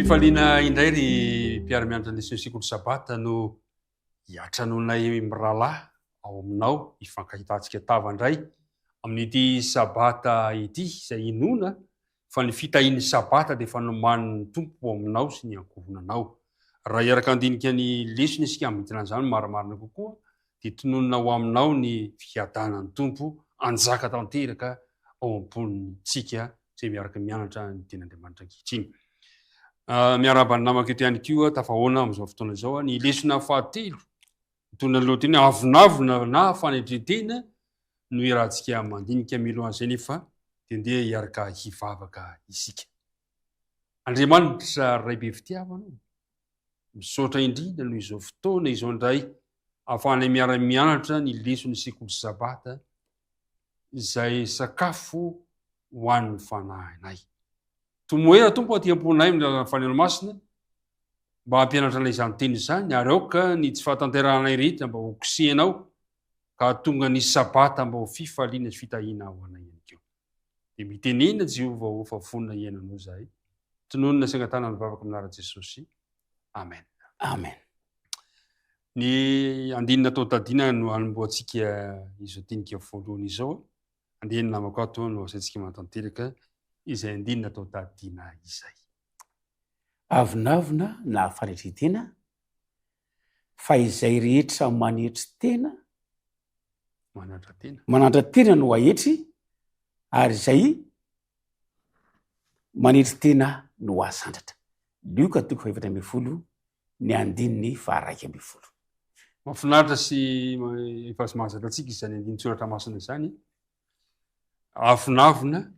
Fifaliana indray ry mpiara-mianatra ny sekoly sabata no hiatranonay mirahalahy ao aminao ifankahitantsika tavandray amin'ity sabata ity izay inona fa ny fitahiny sabata dia fanoman'ny tompo aminao sy ny ankohonanao. Raha iaraka andinika ny lesona isika midina an'izany marimarina kokoa dia tononona ho aminao ny fiadanan'ny tompo anjaka tanteraka ao am-ponintsika izay miaraka mianatra ny tenin'Andriamanitra ankehitriny. Miarabany namako eto ihany koa tafahoana amin'izao fotoana izao ny lesona fahatelo mitondra ny lohateny avinavina na fanetretena no iarahantsika mandinika milohan'izay nefa dia ndeha hiaraka hivavaka isika. Andriamanitra ray be fitiavana misaotra indrindra noho izao fotoana izao indray ahafahanay miara-mianatra ny lesona sekoly sabata izay sakafo ho an'ny fanahinay. Tomoera tompo aty am-ponay amin'ny faneno masina mba hampianatra anay izany teny izany ary aoka ny tsy fahatanteranay rehetra mba ho kosehanao ka tonga ny sabata mba ho fifaliana sy fitahiana ho anay ihany koa. Dia mitenena Jehovah ho fafonina iainanao zahay. Tononona saingan-tanana mivavaka amin'anarana Jesosy. Amen. Amen. Ny andinina atao tadiana no anomboantsika izao tenika voalohany izao. Andinina namako ato no asaintsika manatanteraka izay andinina atao tadiana izay. Avinavina na fanetretena fa izay rehetra manetry tena manantra tena no ahetry ary izay manetry tena no asandratra. Lioka 2:11 ny andininy faha 1:12. Mahafinaritra sy efa sy mahazatra antsika izany andiny tsoratra masina izany. Avinavina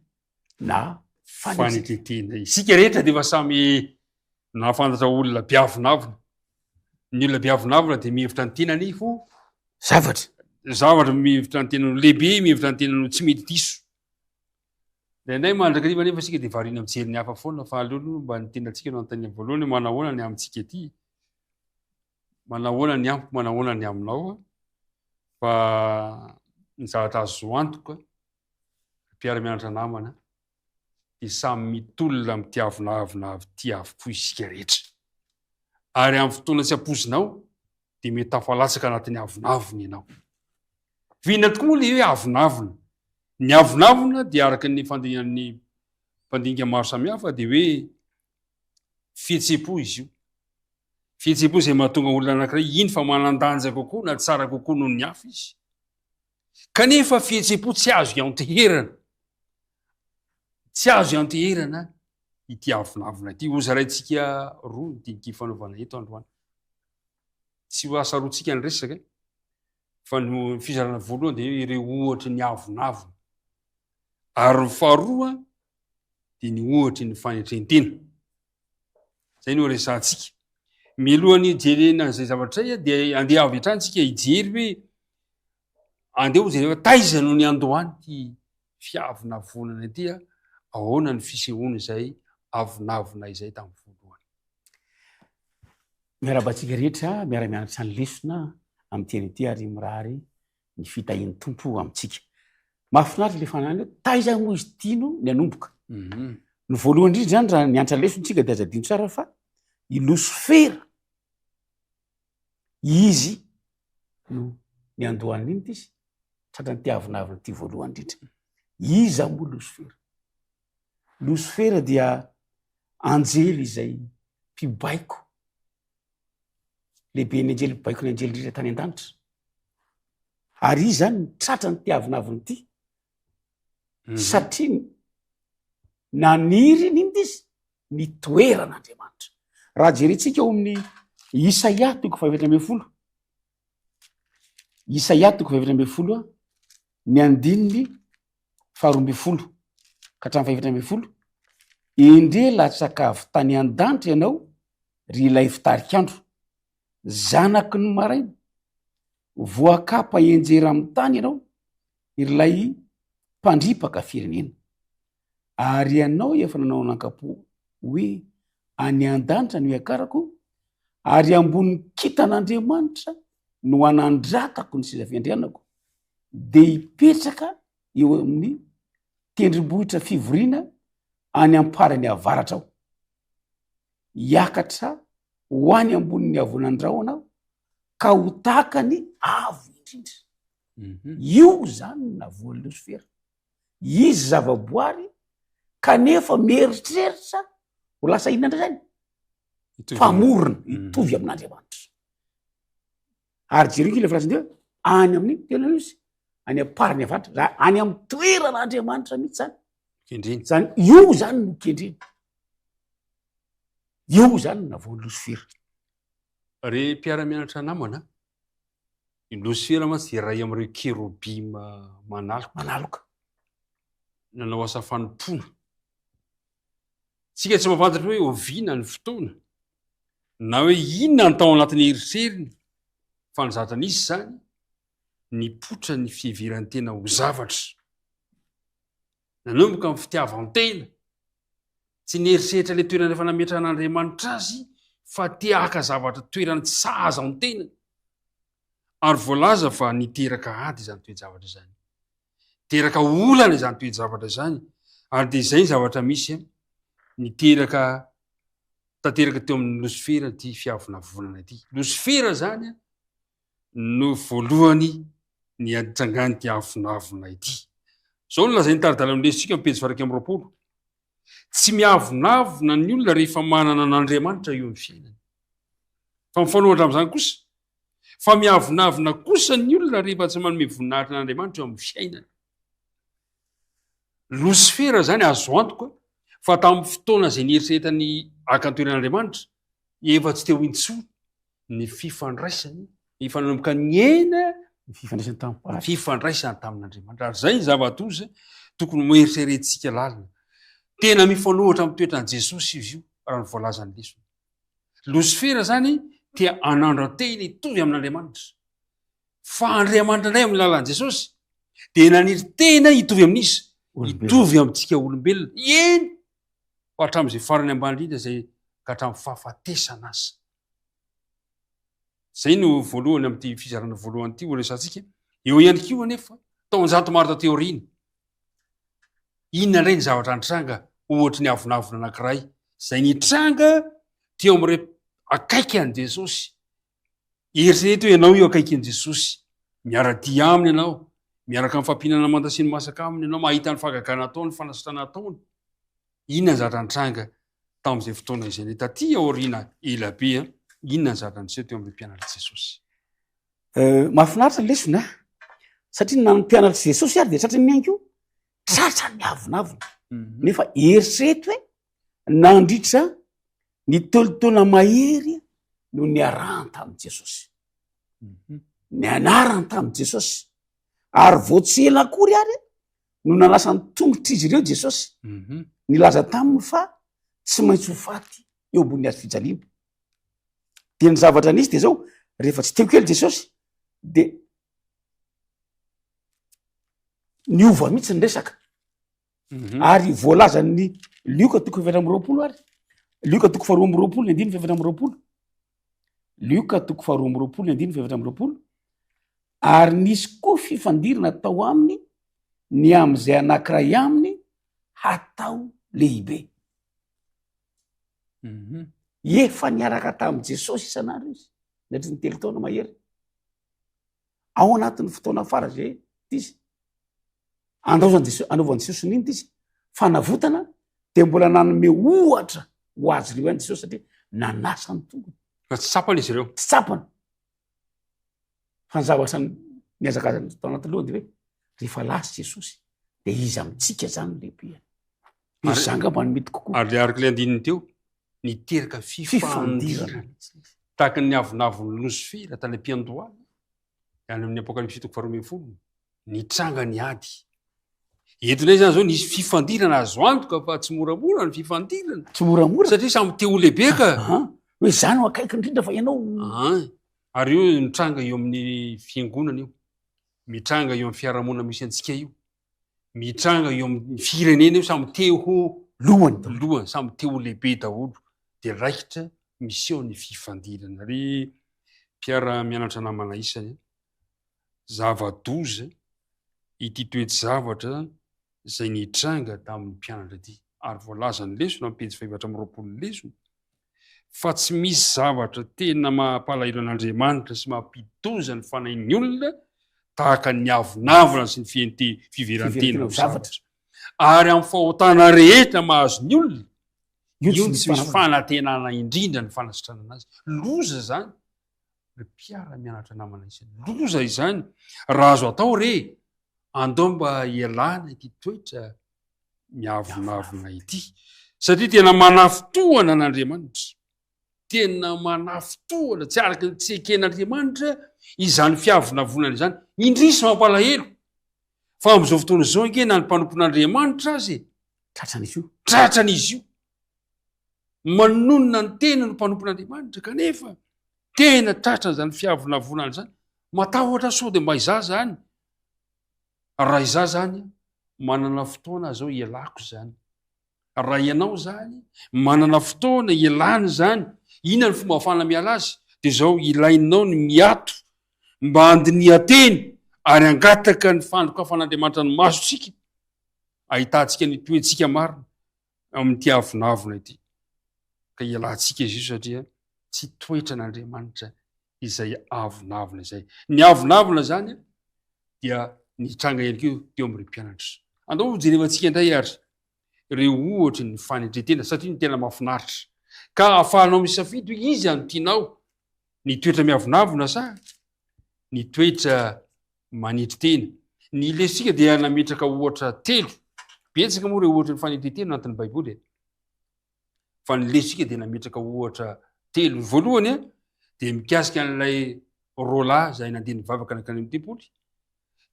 na fanetretena. Isika rehetra dia efa samy nahafantatra olona mpiavinavina. Ny olona mpiavinavina dia mihevitra ny tenany fo zavatra mihevitra ny tenany lehibe, mihevitra ny tenany tsy mety diso. Indray mandrakariva nefa isika dia variana mijery ny hafa foana fa aleoloha mba ny tenantsika no anontania voalohany manahoana ny amintsika ety. Manahoana ny amiko, manahoana ny aminao fa ny zavatra azo antoka mpiara-mianatra namana dia samy mitolona mity avinavina avy ty avokoa isika rehetra. Ary amin'ny fotoana tsy ampozinao dia mety tafalatsaka anatin'ny avinavina ianao. Vina tokoa moa le hoe avinavina. Ny avinavina dia araka ny fandinan'ny mpandinika maro samihafa dia hoe fihetsem-po izy io. Fihetsem-po izay mahatonga olona anankiray iny fa manan-danja kokoa na tsara kokoa noho ny hafa izy. Kanefa fihetsem-po tsy azo ianteherana. Tsy azo ianteherana ity avinavina ity. Ho zaraintsika roa ny dinika fanaovana eto androany. Tsy ho asaroantsika ny resaka fa ny fizarana voalohany dia ireo ohatra ny avinavina. Ary ny faharoa dia ny ohatra ny fanetrentena. Zay no resantsika. Milohany jerena izay zavatra dia andeha avy hatransika hijery hoe andeha ho jery taiza no ny andohany ty fiavina vonana ity ahoana ny fisehoana izay avinavina izay tamin'ny voalohany. Miarabantsika rehetra miara-mianatra ny lesona amin'ny teny ity ary mirary ny fitahian'ny tompo amintsika. Mahafinaritra le fanahiny hoe taiza moa izy tino ny anomboka. Ny voalohany indrindra zany raha nianatra lesontsika dia azadino tsara fa i Losifera izy no ny andohan'ny iny izy tratrany ty avinavina ty voalohany indrindra. Iza moa Losifera? Losifera dia anjely izay mpibaiko lehibe ny anjely mpibaiko ny anjely indrindra tany an-danitra. Ary izy zany tratrany ty avinavina ity satria naniry iny izy ny toeran'Andriamanitra. Raha jerentsika eo amin'ny Isaia 2:11. Isaia 2:11 ny andininy 12 ka hatramin'ny 12. Endre latsaka avy tany an-danitra ianao ry ilay fitarikandro, zanaky ny maraina, voakapa enjera amin'ny tany ianao ilay mpandripaka firenena. Ary ianao efa nanao nankapo hoe any an-danitra no iakarako ary ambony kitan'Andriamanitra no anandratako ny sizafiandrianako dia hipetraka eo amin'ny tendrombohitra fivoriana any amparany avaratra aho. hiakatra ho any ambonin'ny avonandraona ka ho takany avo indrindra. Io zany navoan'ny Losifera. Izy zavaboary kanefa mieritreritra ho lasa inona ndray zany mpamorona hitovy amin'Andriamanitra. Ary jereo le filatsindeo any amin'ny tena izy any apariny avatra raha any amin'ny toeran'Andriamanitra mihitsy zany kendreny zany. Io zany no kendreny, io zany navoan'ny Losifera. Re mpiara-mianatra namana i Losifera mantsy iray am'ireo kerobima manaloka nanao asa fanompona. Tsika tsy mafantatra hoe oviana ny fotoana na hoe inona ny tao anatin'ny eritreriny, fa ny zatra nisy zany nipotra ny fiheverany tena ho zavatra, nanomboka amin'ny fitiavan-tena, tsy nieritreritra le toerana efa nametran'Andriamanitra azy fa te-haka zavatra toerana tsy sahaza an-tena, ary voalaza fa niteraka ady izany toe-javatra zany, teraka olana izany toe-javatra zany, ary de izay ny zavatra misy niteraka tanteraka teo amin'ny Losifera ty fiavonavonana ity. Losifera zany no voalohany ny atrangany ty avonavona ity. Zao no lazay ny taridalamisika amin'ny pejy 220. Tsy miavonavona ny olona rehefa manana an'Andriamanitra eo amin'ny fiainany. Fa mifanohatra amin'izany kosa, fa miavonavona kosa ny olona rehefa tsy manome voninahitra n'Andriamanitra eo amin'ny fiainany. Losifera zany azo antoka fa tamin'ny fotoana izay nieritreretany akantoeran'Andriamanitra efa tsy teo intsony ny fifandraisany efa nanomboka ny ena fifandraisany tamin'Andriamanitra. Ary zay ny zava-doza tokony moeritreretintsika lalina. Tena mifanohatra amin'ny toetran'i Jesosy izy io raha ny voalazany lesona. Losifera zany tia anandran-tena hitovy amin'Andriamanitra. Fa Andriamanitra indray amin'ny lalan'i Jesosy dia naniry tena hitovy amin'izy, hitovy amintsika olombelona. Eny ho hatramin'izay farany ambany indrindra izay ka hatramin'ny fahafatesana azy. Zay no voalohany amin'ity fizarana voalohany ity ho resantsika. Eo ihany koa anefa taonjato maro tateo aoriana. Inona indray ny zavatra nitranga ohatra ny avonavona anankiray izay nitranga teo amin'ireo akaiky an'i Jesosy. Eritrereto hoe ianao io akaiky an'i Jesosy, miara-dia aminy ianao, miaraka amin'ny fampihinana manta sy ny masaka aminy ianao, mahita ny fahagagana ataony, fanasitrana ataony. Inona ny zavatra nitranga tamin'izay fotoana izay taty aoriana elabe, inona ny zavatra niseho teo amin'ilay mpianatra Jesosy. Mahafinaritra ny lesona, satria na ny mpianatra Jesosy ary dia tratra miainko tratra ny avonavona. Nefa eritrereto hoe nandritra ny tolotona mahery no niarahany tamin'i Jesosy, ny anarany tamin'i Jesosy, ary voatsela akory ary no nalasa ny tongotra izy ireo Jesosy, nilaza taminy fa tsy maintsy ho faty eo ambony hazo fijaliana. Dia ny zavatra nisy dia zao, rehefa tsy teo kely Jesosy dia niova mihitsy ny resaka. Ary voalaza ny Lioka 2:20 ary Lioka 2:20, Lioka 2:20, ary nisy koa fifandirana tao aminy ny am'izay anankiray aminy hatao lehibe. Efa niaraka tamin'i Jesosy isan'andro izy nandry ny 3 taona mahery. Ao anatin'ny fotoana fara zay izy anaovan'i Jesosy n'inona izy fanavotana dia mbola nanome ohatra ho azy ireo any Jesosy satria nanasa ny tongony. Fa tsy tsapana izy ireo. Tsy tsapana. Fa ny zavatra niazakazany tao anaty lohany dia hoe rehefa lasa Jesosy dia izy amintsika zany lehibe. Izy zangamba no mety kokoa. Ary le araka le andininy teo niteraka fifandirana tahaka ny avonavon'ny Losifera tany am-piandohana any amin'ny Apokalipsy 2:12 nitranga ny ady. Eto indray zany zao nisy fifandirana azo antoka fa tsy moramora ny fifandirana. Tsy moramora satria samy te ho lehibe ka. Hoe zany ho akaiky indrindra fa ianao. Ary io mitranga eo amin'ny fiangonana io, mitranga eo amin'ny fiarahamonina misy antsika io, mitranga eo amin'ny firenena io, samy te ho lohany, samy te ho lehibe daholo. Dia raikitra miseho ny fifandirana. Ry mpiara-mianatra namana isany, zava-doza ity toe-javatra izay nitranga tamin'ny mpianatra ity. Ary voalaza ny lesona amin'ny pejy 520 lesona fa tsy misy zavatra tena mampalahelo an'Andriamanitra sy mampitoza ny fanahin'ny olona tahaka ny avonavona sy ny fiverantena zavatra. Ary amin'ny fahotana rehetra mahazo ny olona io tsy misy fanantenana indrindra ny fanasitrana anazy. Loza zany ry mpiara-mianatra namana isany. Loza izany raha azo atao re andao mba ialana ity toetra miavonavona ity, satria tena manafitohana an'Andriamanitra, tena manafitohana tsy araka ny tseken'Andriamanitra izany fiavonavonana izany, indrisy mampalahelo. Fa amin'izao fotoana izao nkena ny mpanompon'Andriamanitra azy tratran'izy io manonona ny tena ny mpanompon'Andriamanitra, kanefa tena tratran'izany fiavonavonana zany. Matahotra sao dia mba izah zany, raha izah zany manana fotoana zao ialako zany, raha ianao zany manana fotoana ialany zany, inona ny fomba ahafahana miala azy dia zao ilainao ny miato mba andinihan-teny ary angataka ny fandokafan'Andriamanitra ny masontsika, ahitantsika ny toetsika marina amin'ity avonavona ity. Ka ialantsika izy io satria tsy toetra n'Andriamanitra izay avonavona izay. Ny avonavona zany dia nitranga ihany keo teo amin'ireo mpianatra. Andao hojerevantsika indray ary ireo ohatra ny fanetretena, satria ny tena mahafinaritra. Ka ahafahanao misafidy hoe izy any tianao, ny toetra miavonavona sa ny toetra manetretena. Ny lesika dia nametraka ohatra telo. Betsaka moa ireo ohatra ny fanetretena anatin'ny Baiboly. Fa ny lesika dia nametraka ohatra telo. Ny voalohany dia mikasika an'ilay roalahy izay nandeha nivavaka nakany amin'ny tempoly.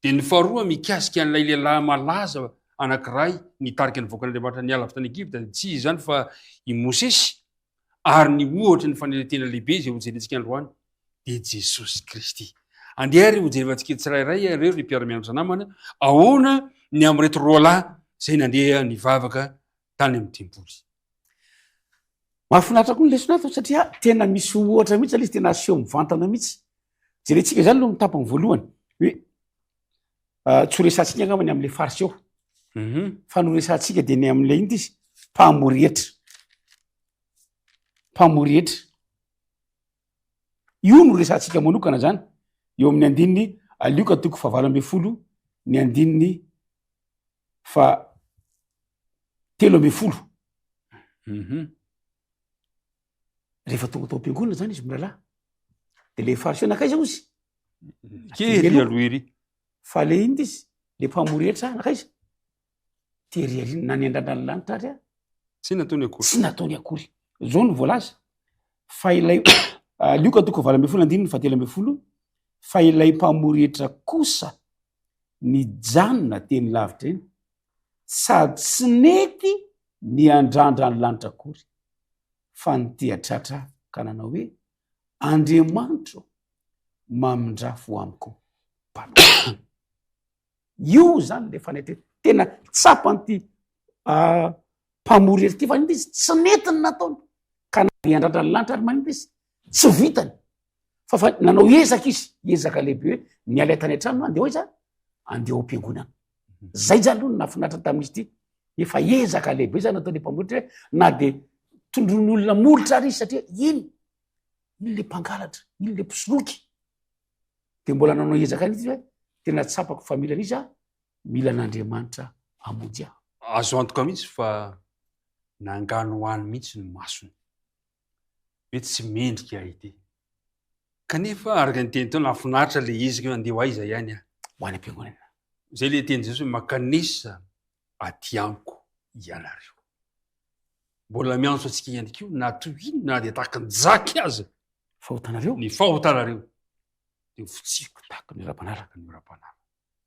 Dia ny faharoa mikasika an'ilay lehilahy malaza anankiray nitarika ny voakan'Andriamanitra niala avy tany Egipta, tsy izy zany fa i Mosesy. Ary ny ohatra ny fanetretena lehibe izay hojerentsika androany dia Jesosy Kristy. Andeha ary hojerevantsika tsirairay ireo ry mpiara-mianatra namana, ahoana ny amin'ireto roalahy izay nandeha nivavaka tany amin'ny tempoly. Mahafinaritra koa ny lesonato satria tena misy ohatra mihitsy izy tena aseho mivantana mihitsy. Jerentsika zany no mitapany voalohany hoe tsy horesantsika angambany amin'ilay fariseo, fa no resantsika dia ny amin'ilay iny izy mpamorietra. Io no resantsika manokana zany eo amin'ny andininy 9:20, ny andininy 13. Rehefa tonga tao am-piangonana zany izy miralahy, dia le fariseo nakaiza ozy kely aloha ery, fa le iny izy le mpamorietra nakaiza tery arina na ny andrandra ny lanitra ary tsy nataony akory, tsy nataony akory. Zao no voalaza fa ilay 9:20, fa ilay mpamorietra kosa nijanona teny lavitra eny sady tsy nety ny andrandra ny lanitra akory, fa nitehatratra ka nanao hoe Andriamanitra mamindrafo amiko. Io zany le fanetretena tena tsapan'ity mpamorietra ty, fa ny izy tsy netiny nataony ka andrandra ny lanitra ary manindry izy tsy vitany, fa nanao ezaka izy, ezaka lehibe hoe niala tany an-trano andeha hoiza andeha ao am-piangonana. Zay zany aloha nafinaritra tamin'izy ity, efa ezaka lehibe zany nataony mpamorietra hoe na dia tondron'olona molotra ary izy satria iny le mpangalatra, iny le mpisoloky. Dia mbola nanao ezaka izy hoe tena tsapako fa mila izy mila n'Andriamanitra amody aho. Azo antoka mihitsy fa nangano hoany mihitsy ny masony hoe tsy mendrika ity, kanefa araka ny teny tao nafinaritra le ezaka hoe andeha ho aiza ihany ho any am-piangonana. Zay le teny Jesosy hoe makanisa aty amiko ianareo. Mbola miantso antsika ihany koa na toy ino na dia tahaka ny jaky aza fahotanareo, ny fahotanareo dia fotsiko tahaka ny ra-panaraka. ny ra-panaraka.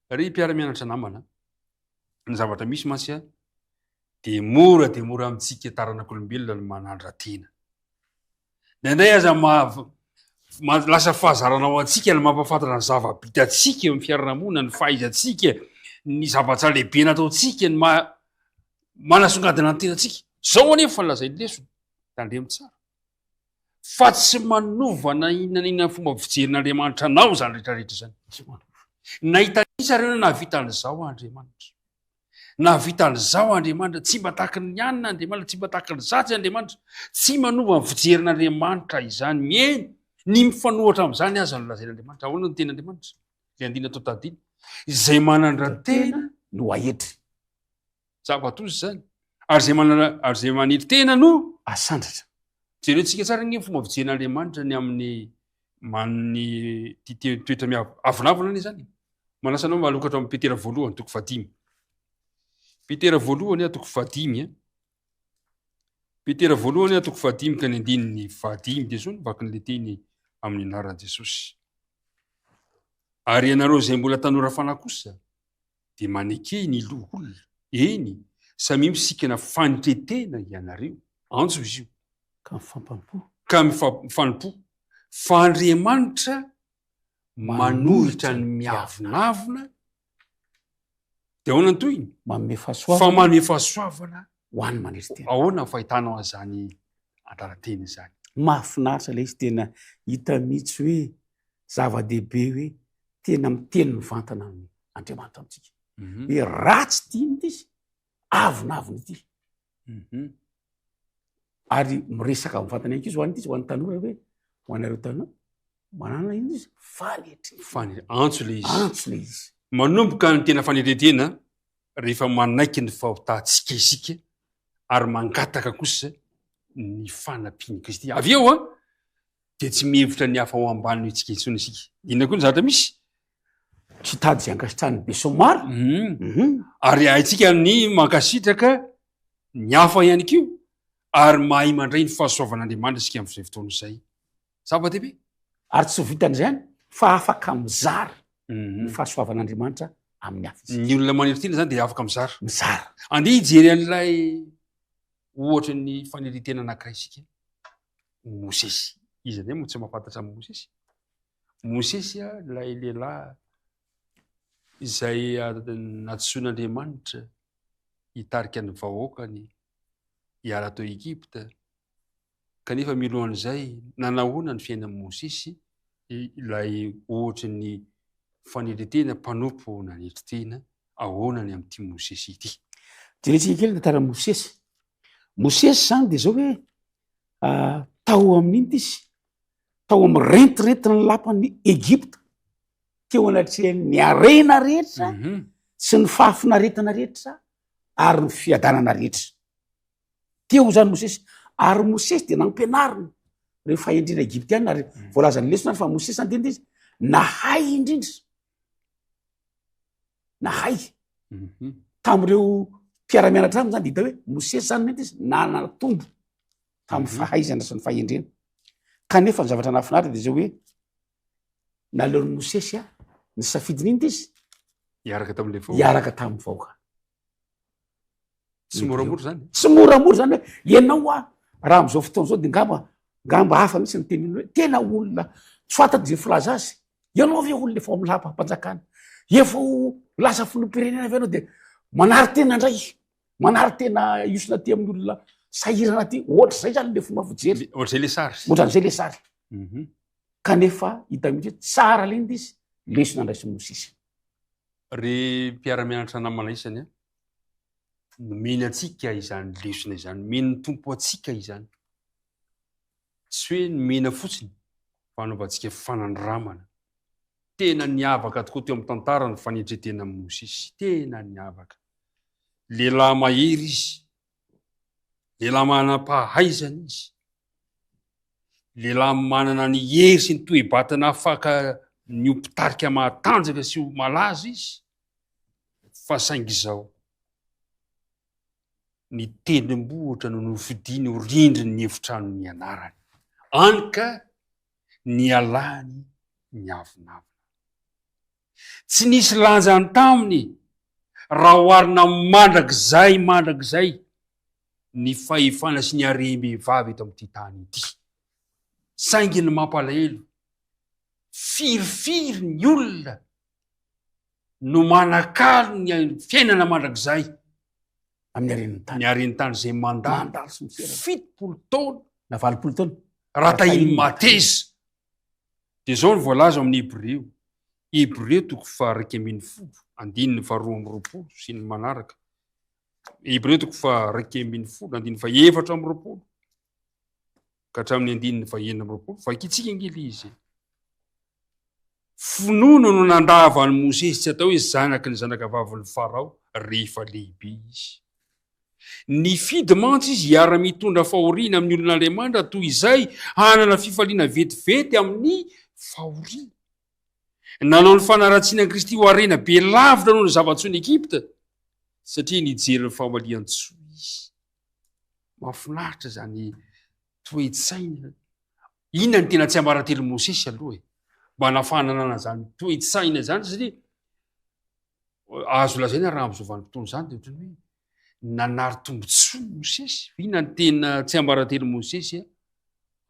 Ry mpiara-mianatra namana, ny zavatra misy mantsy dia mora amintsika taranak'olombelona ny manandra-tena. Indray aza lasa fahazarana ao antsika ny mampafantatra ny zava-bitatsika eo amin'ny fiarahamonina, ny fahaizantsika, ny zavatra lehibe nataontsika, ny manasongadina ny tenantsika. Zao anefa lazay ny lesona tandremo tsara, fa tsy manovana inona fomba fijerin'Andriamanitra anao zany rehetrarehetra zany. Nahita isa reo na vitan'izao Andriamanitra, navitan'izao Andriamanitra tsy mba tahaky ny anina Andriamanitra tsy mba tahaky ny zatsy Andriamanitra tsy manova ny fijerin'Andriamanitra izany mieny ny mifanohatra amin'izany aza no lazain'Andriamanitra ahoana ny ten'Andriamanitra le andina tao tadiny izay manandran-tena no ahetry zava-tozy zany ary zay maniry tena no asandratra jerentsika tsara ny fomba fijerin'Andriamanitra ny amin'ny manny toetra avinavina ny zany manasanao malokatra amin'ny Petera voalohany toko 5 Petera voalohany a toko 5 Petera voalohany a toko 5 ka ny andininy 5 de zao no vaky n'le teny amin'ny anaran'i Jesosy ary ianareo zay mbola tanora fanahy kosa de maneke ny loholona eny samy misikana fanitretena ianareo antso izy io ka mifampampo ka mifanompo fa Andriamanitra manohitra ny miavinavina de ahoana ny toyny manome fa fahasoavana manome fahasoavana ho an'ny maniry tena ahoana ny fahitanao an'izany antarateny izany mahafinaritra le izy tena hita mihitsy hoe zava-dehibe hoe tena miteny mivantana amin'ny Andriamanitra amintsika hoe ratsy tiany ity izy avinavina ity ary miresaka mivantana ankizy ho an'ity izy ho an'ny tanora hoe ho anareo tanora manana iny izy fanetry antso le izy antso le izy manomboka ny tena fanetretena rehefa manaiky ny fahotantsika isika ary mangataka kosa ny fanampiany Kristy avy eo de tsy mihevitra ny hafa ho ambany itsika intsony isika inona koa ny zavatra misy tsy tady zay ankasitrahany be somary ary haitsika ny mankasitraka ny hafa ihany kio ary mahay mandray ny fahasoavan'Andriamanitra isika amin'izay fotoana izay zava-dehibe ary tsy vitan'izany fa afaka mizara ny fahasoavan'Andriamanitra amin'ny hafa ny olona maniry tena zany de afaka mizara mizara andeha hijery an'ilay ohatra ny faneritena anankiray isika Mosesy izy ane mo tsy mahafantatra amin'ny Mosesy ilay lehilahy izay natsoin'Andriamanitra hitarika ny vahoakany hiala tao Egypta kanefa milohan'izay nanahoana ny fiainan'i Mosesy ilay ohatra ny faneritena mpanompo naneritena ahoana ny amin'ity Mosesy ity jerentsika kely tantara Mosesy Mosesy zany de zao hoe tao amin'iny ty izy tao amin'ny rentirentina ny lapan'ny Egypta teo anatrehan'ny ny arena rehetra sy ny fahafinaretana rehetra ary ny fiadanana rehetra teo zany Mosesy ary Mosesy de nampianarina rehefa endrina Egyptiana ary voalazany lesona fa Mosesy zany de izy nahay indrindra nahay tamin'ireo mpiara-mianatra aminy zany de hita hoe Mosesy zany mety izy nanana tombo tamin'ny fahaizana sy ny fahendrena kanefa ny zavatra nahafinaritra de zao hoe naleon'ny Mosesy ny safidiny iny ty izy hiaraka tamin'le hiaraka tamin'ny vahoaka tsy moramora zany tsy moramora zany hoe ianao raha am'izao fotoana zao de ngamba hafa mihitsy ny teniny hoe tena olona tsy fantatra zay filaza azy ianao ave olona efa am'lampam-panjakana efa lasa filoham-pirenena avy anao de manary tena ndray manary tena iosina ty amin'ny olona sahirana ty ohatra zay zany le fomba fijery ohatr'zay le sary ohatran'izay le sary kanefa hita mihitsy hoe tsara leny izy lesona andraisy Mosesy re mpiara-mianatra namana isany nomeny atsika izany lesona izany nomeny ny tompo atsika izany tsy hoe nomena fotsiny fanaovantsika fanandramana tena niavaka tokoa teo amin'ny tantara ny fanetretena amin'ny Mosesy tena niavaka lehilahy mahery izy lehilahy manam-pahaizana izy lehilahy manana ny hery sy ny toe-batana afaka ny ompitarika mahatanjaka sy ho malaza izy fa saingy izao ny tendrombohitra no nofidiny ho rindriny ny efitrano ny anarany anyka ny alany ny avinavina tsy nisy lanjany taminy raha oharina mandrakizay ny fahefana sy ny harem-behivavy eto amin'ity tany ity saingy ny mampalahelo firifiry ny olona no manakalo ny fiainana mandrakizay amin'ny aren'ny tany ny aren'ny tany zay mandalo sy misera 70 taona na 20 taona raha tahiny mateza de zao ny voalaza amin'ny Hebreo toko 1:10 andininy 2:20 sy ny manaraka Hébreu 2:4 ka hatramin'ny 9:9 fa kitsika angely izy finono no nandava ny Mosesy tsy atao hoe zanaky ny zanakavavin'ny Farao rehefa lehibe izy. Nifidy mantsy izy hiara-mitondra fahoriana amin'ny olon'Andriamanitra toy izay hanana fifaliana vetivety amin'ny fahoriana. Nanao ny fanaratsiana Kristy ho harena be lavitra noho ny zava-tsoiny Ekipta satria nijery ny famalian-tsoa izy. Mahafinaritra zany toe-tsaina. Inona ny tena tsy ambarately Mosesy aloha mba nafananana zany toe-tsaina zany satria azo lazaina raha amin'izao vanim-potoana zany de ohatrany hoe nanary tombotsoa Mosesy. Inona ny tena tsy ambarately Mosesy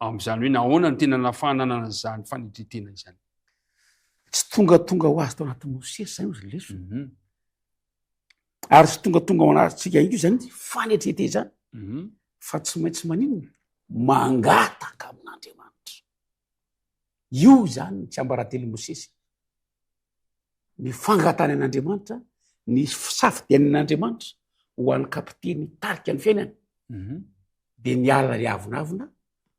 amin'izany hoe nahoana ny tena nafananana zany fanetretena izany. Tsy tongatonga ho azy tao anaty Mosesy zany ozy leso. Ary tsy tongatonga ho anatsika io zany fanetrete zany fa tsy maintsy maninona mangataka amin'Andriamanitra. Io zany tsy ambarately Mosesy. Ny fangatana an'Andriamanitra, ny safidian'Andriamanitra ho an'ny kapiteny tarika ny fiainany de niala ry avonavona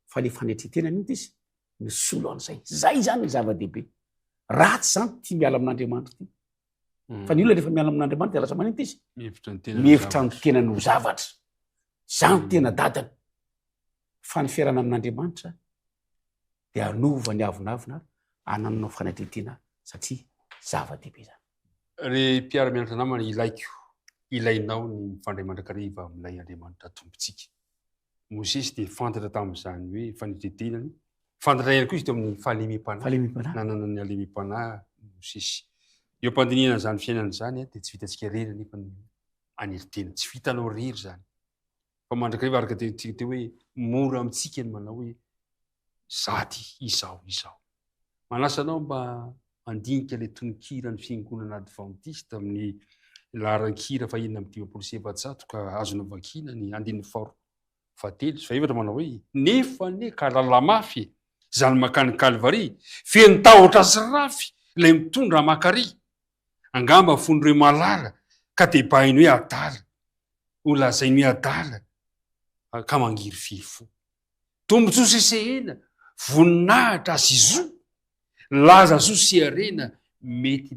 fa le fanetretena nito izy ny solo an'izay. Zay zany ny zava-dehibe. Ratsy zany ty miala amin'Andriamanitra ty. Fa ny olona rehefa miala amin'Andriamanitra de lasa manito izy mihevitra ny tena no zavatra. Zany tena dadany. Fa ny fiarana amin'Andriamanitra de anova ny avonavona ananao fanetretena satria zava-dehibe zany. Re mpiara-mianatra namana ilainao ny mifandray mandrakariva amin'ilay Andriamanitra tompontsika. Mosesy de fantatra tamin'izany hoe fanetretenany. Fantatra ihany koa izy teo amin'ny fahalemem-panahy. Nanana ny alemem-panahy Mosesy. Eo am-pandinihana zany fiainana zany de tsy vitantsika rery nefa ny aneritena. Tsy vitanao rery zany. Fa mandrakariva araka tsika teo hoe mora amintsika ny manao hoe zaty izao. Manasa anao mba andinika le tononkira ny fiangonana Adventiste amin'ny laharan-kira 127 ka azona vakina ny 107 fa efatra manao hoe nefa ka lalamafy zany makany Kalvari feno tahotra sy rafy ilay mitondra makary angamba fon'ireo malala ka debainy hoe adala ho lazainy hoe adala ka mangiry fifo tombotsoa sesehena voninahitra asizo laza sosiarena mety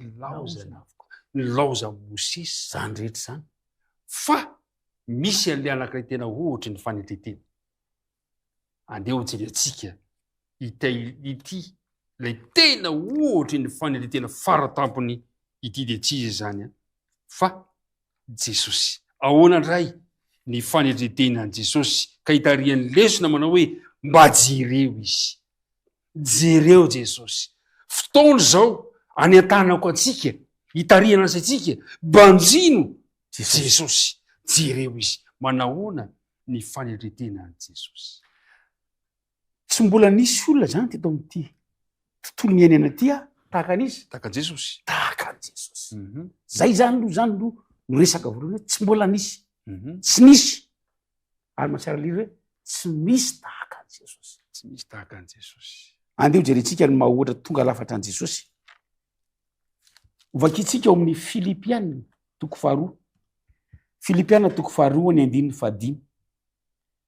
laoza Mosesy zany rehetra zany fa misy an'le anankiray tena ohatra ny fanetretena. Andeha ho jerentsika ity lay tena ohatra ny fanetretena faratampony ity de tsy izy zany fa Jesosy. Ahoana indray ny fanetretenan'i Jesosy ka hitarian'ny lesona manao hoe mba jereo izy. Jereo Jesosy. Fotoana zao any an-tanako atsika hitariana antsika banjino Jesosy. Jereo izy. Manahoana ny fanetretenan'i Jesosy. Tsy mbola nisy olona zany teto amin'ity tontolo miainana ty tahaka an'izy. Tahaka Jesosy. Tahaka Jesosy. Zay zany no resaka voalohany hoe tsy mbola nisy. Tsy nisy. Ary mahatsara liry hoe tsy misy tahaka an' Jesosy. Tsy misy tahaka an' Jesosy. Andeha jerentsika ny mahoatra tonga lafatra an' Jesosy. Vakitsika ao amin'ny Filipiana 2:2. Filipiana 2:2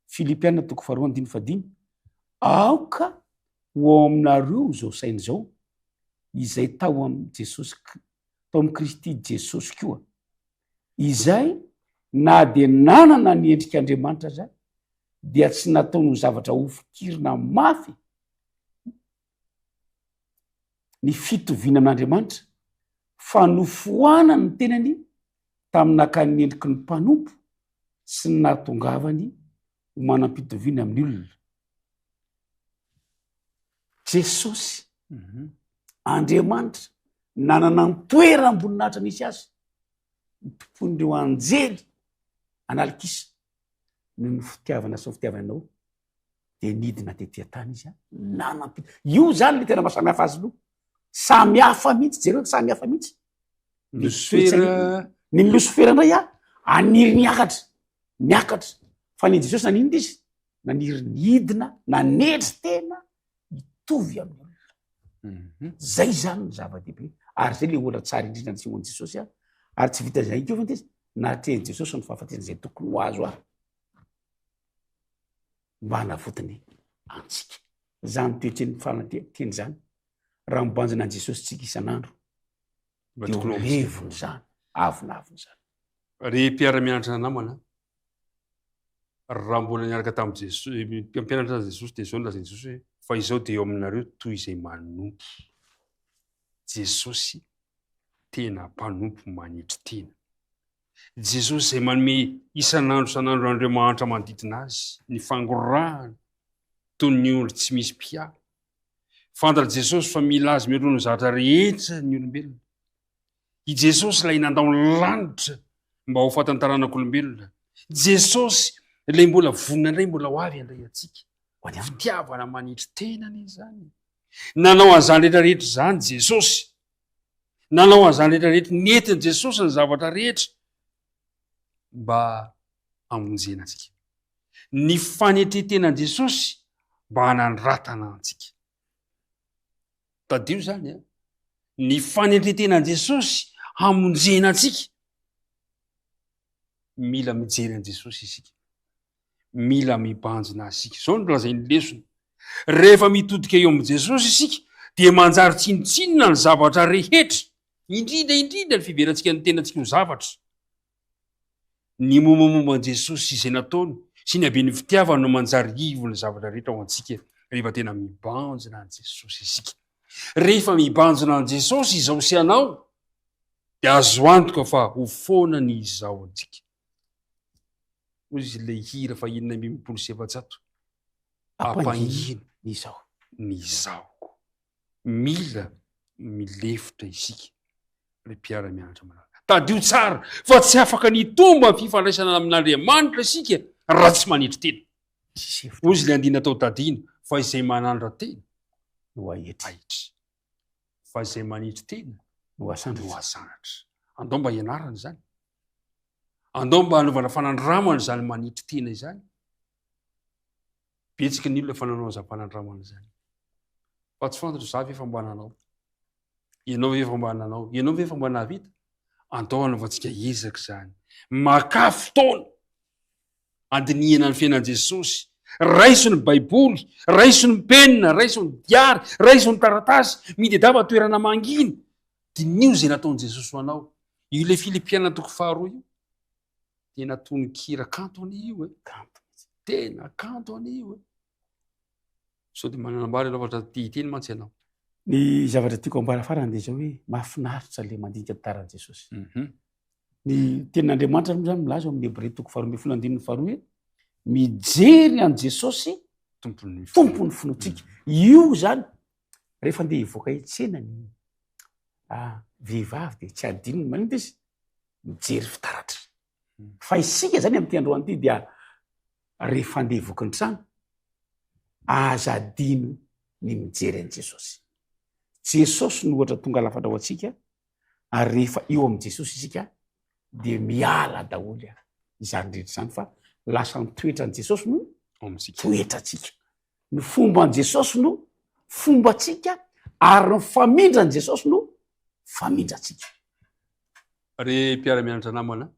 Filipiana 2:2 aoka ho aminareo zao sainy zao izay tao amin'ny Jesosy tao amin'ny Kristy Jesosy koa izay na de nanana ny endrik'Andriamanitra zay dia tsy nataony ho zavatra hofikirina mafy ny fitoviana amin'Andriamanitra fa nofoanany ny tenany tamin'nakany endriky ny mpanompo sy ny nahatongavany ho manam-pitoviana amin'ny olona. Jesosy Andriamanitra nanana ny toerana amboninahitra nisy azy tompon'ireo anjely analikisa no fitiavana sy fitiavananao de nidina tetỳ tany izy nanam-pito. Io zany le tena mahasamihafa azy aloha. Samy hafa mihitsy jereo samy hafa mihitsy. Ny Losifera indray aniry miakatra fa ny Jesosy naninona izy naniry nidina nanetry tena mitovy amin'ny olona. Zay zany ny zava-dehibe ary zay le olona tsara indrindra ny Simon Jesosy ary tsy vita zay koa fa izy nateny jesosy ny fahafateny zay tokony ho azo aho mba hanavotiny antsika zany toetreny fanateny zany raha mibanjina an jesosy tsika isan'andro de olevony zany avonavony zany re mpiara-mianatra namana raha mbola niaraka tamin'i jesosy mpianatra jesosy de zao ny lazany jesosy hoe fa izao de eo aminareo toy izay manompo jesosy tena mpanompo manitry tena jesosy zay manome isan'andro andriamanitra manodidina azy ny fangorahana toy ny olo tsy misy pia fantatra jesosy fa mila azy miroa ny zavatra rehetra ny olombelona i jesosy lay nandao ny lanitra mba ho fatantaranak'olombelona jesosy lay mbola vonina indray mbola ho avy andray atsika fitiavana manitry tena ane zany nanao an'izany rehetrarehetra zany jesosy nanao an'izany rehetrarehetra netiny jesosy ny zavatra rehetra mba amonjena antsika ny fanetretenan jesosy mba hanandratana antsika tadio zany a ny fanetretenan jesosy hamonjena antsika mila mijery an jesosy isika mila mibanjina asika zao no lazay ny lesona rehefa mitodika eo am' jesosy isika de manjary tsinotsinona ny zavatra rehetra indrindra ny fiverantsika ny tenantsika ho zavatra ny mombamomba an jesosy izay nataony sy ny abeny fitiavana no manjary ivo ny zavatra rehetra ao antsika rehefa tena mibanjina an jesosy isika rehefa mibanjina an jesosy izao sy anao de azo antoka fa ho foana ny izao antsika ozy le hira fa inona mimipolo sevajato ampangino ny zaoko mila milefotra isika le mpiara-mianatra manaraka tadio tsara fa tsy afaka nitomba ny fifandraisana amin'andriamanitra isika raha tsy manitry tena ozy le andina atao tadina fa izay manandra tena no ahitry fa izay manitry tena no asanatra andao mba hianarana zany andao mba hanaovana fanandramana zany manitry tena izany betsika ny olona fananao zany fanandramana zany fa tsy fantatra za ve fa mba nanao ianao ve fa mba nanao ianao ve fa mba nahavita andao anaovantsika ezaka zany maka fotoana andinihana ny fiainan jesosy raiso ny baiboly raiso ny penina raiso ny diary raiso ny taratasy midedava toerana manginy dinio zay nataony jesosy ho anao io le filipiana toko faharoa io tena tony kira kanto an'io tena kanto an'io sao de mananambary anao vatra titeny mantsy ianao ny zavatra tiako ambara farany de zao hoe mahafinaritra le mandinika taran jesosy ny tenin'andriamanitra zany milaza amin'ny hebreo toko faharoa amby folo andininy faharoa hoe mijery an jesosy tompony finotsika io zany rehefa andeha hivoaka hitsena ny vehivavy de tsy adinony manindra izy mijery fitaratra fa isika zany am'ty androany ty dia rehefa andeha hivoaka ny trano aza adino ny mijery an jesosy jesosy no ohatra tonga lafatra ao atsika ary rehefa eo am' jesosy isika de miala daholy izany rehetra zany fa lasa mitoetra an jesosy no toetra atsika ny fomba an jesosy no fomba atsika ary ny famindra an jesosy no famindra atsika re mpiara-mianatra namana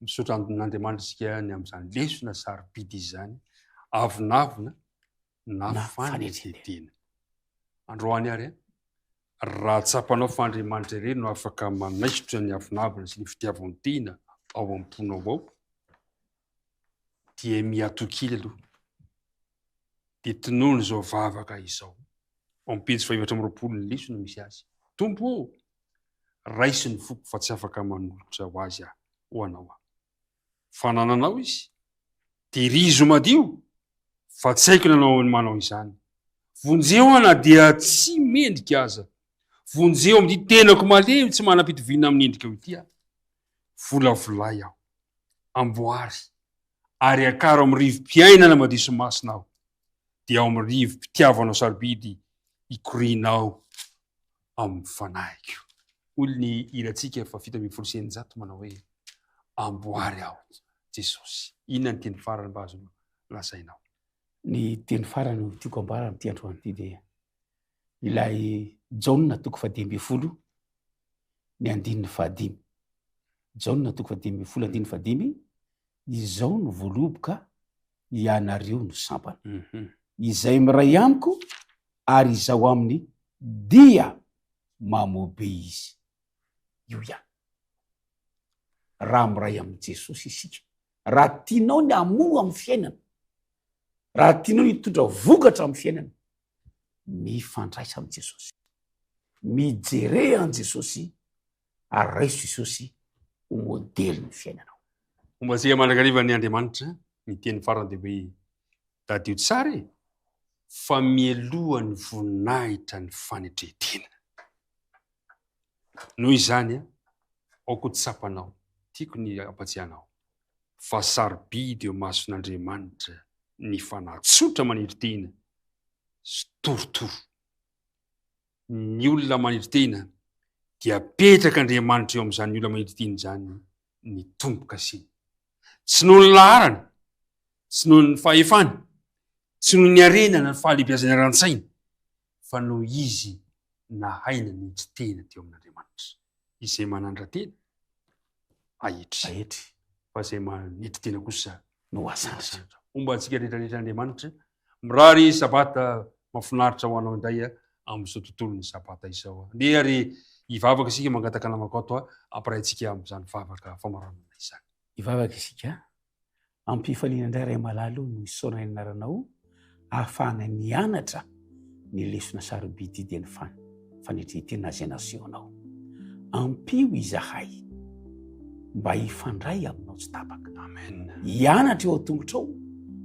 misaotra n'andriamanitra isika ny am'izany lesona sarobidy izy zany avonavona na fanetretena androany ary raha tsapanao fandriamanitra ireny no afaka manaisotra ny avonavona sy ny fitiavantena ao am-ponao ao dia miatokily aloha de tinoany zao vavaka izao ampetsy faevatra am'roapolo ny lesona misy azy tompo raisy ny foko fa tsy afaka manolotra ho azy ho anao fanananao izy de rizo madio fa tsy haiko nanao manao izany vonjeo ana dia tsy mendrika aza vonjeo am'ty tenako malemy tsy manam-pitovina amin'ny endrika eo ity volavolay aho amboary ary akaro am' rivo-piainana madiso masina aho dia ao am' rivo mpitiavanao sarobidy ikorinao amin'ny fanaiko olo ny iratsika fa fito amby folo sy eninjato manao hoe amboary aho jesosy inona ny teny farany mba azo lasainao ny teny farany tiako ambara am'ty androany ty de ilay jauna toko fadimy folo ny andininy fadimy Jaona 1:15 izao no voaloboka ianareo no sampana izay miray amiko ary izao amin'ny dia mamobe izy io ihany raha miray amin'ny Jesosy isika raha tianao ny amoa amin'ny fiainana raha tianao ny hitondra vokatra amin'ny fiainana mifandraisa amin'ny Jesosy mijere an Jesosy ary raiso Jesosy ho modely ny fiainanao. Fomba tsika manakariva ny Andriamanitra ny teny farany dia hoe dadio tsara e fa mielohan'ny voninahitra ny fanetredena. Noho izany aoko tsapanao tiako ny ampatsianao fa sarobidy eo mason'Andriamanitra ny fanatsotra manetretena sy torotoro. Ny olona manetretena dia apetraka Andriamanitra eo amin'izany olona manetretena zany ny tomboka sy tsy noho ny laharana, tsy noho ny fahefana, tsy noho ny arenana ny fahalebiazana rantsaina, fa noho izy nahaina ny hitretena teo amin'Andriamanitra. Izay manandra-tena ahitry fa izay manetretena kosa no asatra. Fomba antsika rehetrarehetra Andriamanitra mirary sabata mahafinaritra ho anao indray amin'izao tontolo ny sabata izao. Nde ary hivavaka isika mangataka namako ato ampiraintsika amin'izany vavaka famaranana izany. Hivavaka isika ampifaliana indray ray malalo no isaona ny anaranao ahafahana nianatra ny lesona sarobidy dia ny fanetretena azy nasionao. Ampio izahay mba hifandray aminao tsy tapaka. Amen. Hianatra eo an-tongotrao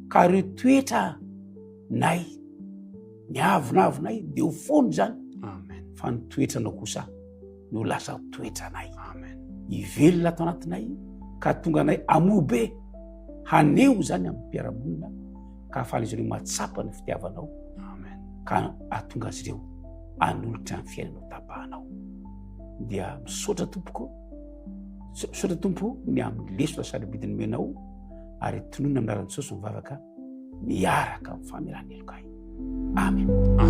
ka ireo toetra nay ny avinavinay dia ho fono zany. Amen. Fa ny toetranao kosa no lasa toetranay. Amen. Ivelona ato anatinay ka tonga anay amobe haneo zany amin'ny mpiaramonina ka ahafahan'izy ireo matsapa ny fitiavanao. Amen. Ka ahatonga azy ireo anolotra ny fiainanao tapahanao. Dia misaotra tompoko, misaotra tompo ny amin'ny lesona sarobidi nomenao ary tonona amin'ny anaran'i Jesosy mivavaka miaraka amin'ny fameran'ny Elokay. Amen.